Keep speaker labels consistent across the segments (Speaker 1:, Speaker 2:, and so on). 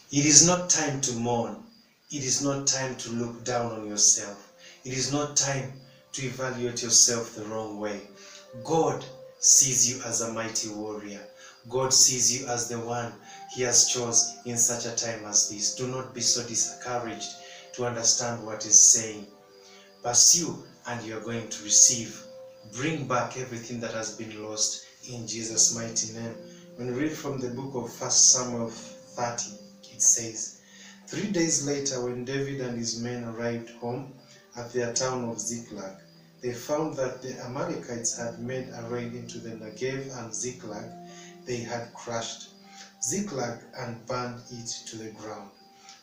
Speaker 1: It is not time to mourn. It is not time to look down on yourself. It is not time to evaluate yourself the wrong way. God sees you as a mighty warrior. God sees you as the one He has chosen in such a time as this. Do not be so discouraged to understand what He's saying. Pursue and you are going to receive. Bring back everything that has been lost in Jesus' mighty name. When we read from the book of 1 Samuel 30, it says, 3 days later, when David and his men arrived home at their town of Ziklag, they found that the Amalekites had made a raid into the Negev, and Ziklag they had crushed Ziklag and burned it to the ground.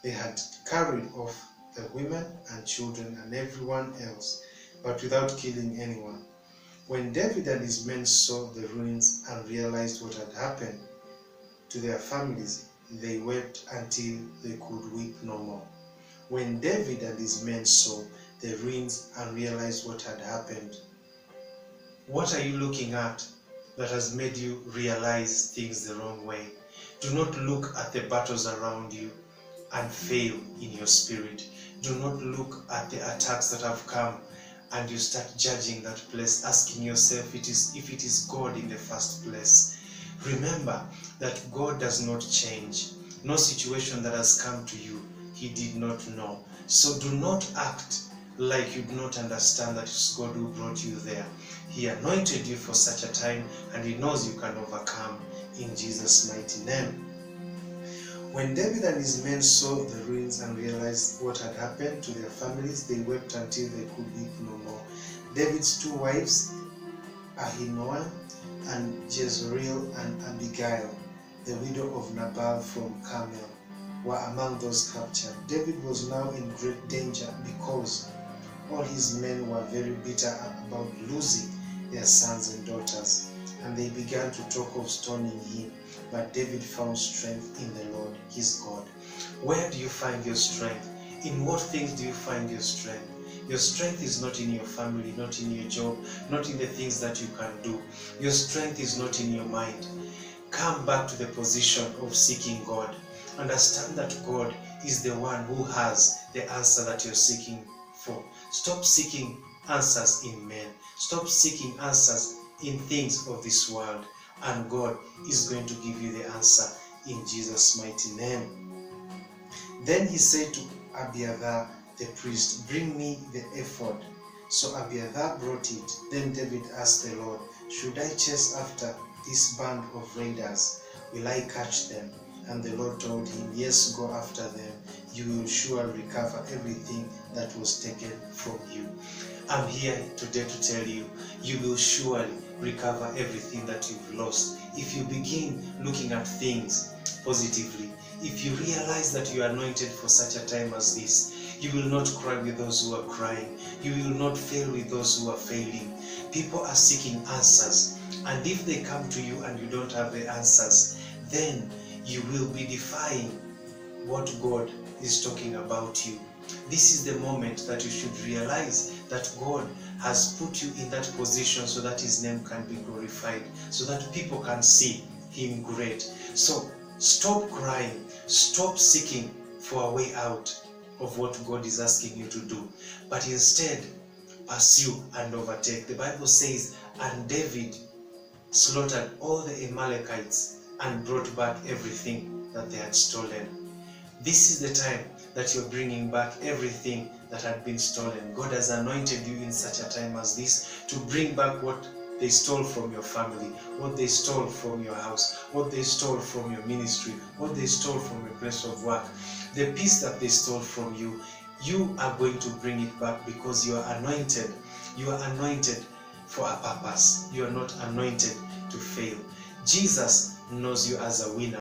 Speaker 1: They had carried off the women and children and everyone else, but without killing anyone. When David and his men saw the ruins and realized what had happened to their families, they wept until they could weep no more. When David and his men saw the ruins and realized what had happened, what are you looking at that has made you realize things the wrong way? Do not look at the battles around you and fail in your spirit. Do not look at the attacks that have come and you start judging that place, asking yourself if it is God in the first place. Remember that God does not change. No situation that has come to you, He did not know. So do not act like you do not understand that it's God who brought you there. He anointed you for such a time, and He knows you can overcome in Jesus' mighty name. When David and his men saw the ruins and realized what had happened to their families, they wept until they could weep no more. David's two wives, Ahinoam and Jezreel, and Abigail, the widow of Nabal from Carmel, were among those captured. David was now in great danger because all his men were very bitter about losing their sons and daughters, and they began to talk of stoning him. But David found strength in the Lord, his God. Where do you find your strength? In what things do you find your strength? Your strength is not in your family, not in your job, not in the things that you can do. Your strength is not in your mind. Come back to the position of seeking God. Understand that God is the one who has the answer that you're seeking for. Stop seeking answers in men. Stop seeking answers in things of this world. And God is going to give you the answer in Jesus' mighty name. Then he said to Abiathar the priest, "Bring me the ephod." So Abiathar brought it. Then David asked the Lord, "Should I chase after this band of raiders? Will I catch them?" And the Lord told him, "Yes, go after them. You will surely recover everything that was taken from you." I'm here today to tell you, you will surely recover everything that you've lost. If you begin looking at things positively, if you realize that you are anointed for such a time as this, you will not cry with those who are crying. You will not fail with those who are failing. People are seeking answers, and if they come to you and you don't have the answers, then you will be defying what God is talking about you. This is the moment that you should realize that God has put you in that position so that His name can be glorified, so that people can see Him great. So stop crying, stop seeking for a way out of what God is asking you to do, but instead pursue and overtake. The Bible says, and David slaughtered all the Amalekites and brought back everything that they had stolen. This is the time that you're bringing back everything that had been stolen. God has anointed you in such a time as this to bring back what they stole from your family, what they stole from your house, what they stole from your ministry, what they stole from your place of work. The peace that they stole from you, you are going to bring it back because you are anointed. You are anointed for a purpose. You are not anointed to fail. Jesus knows you as a winner.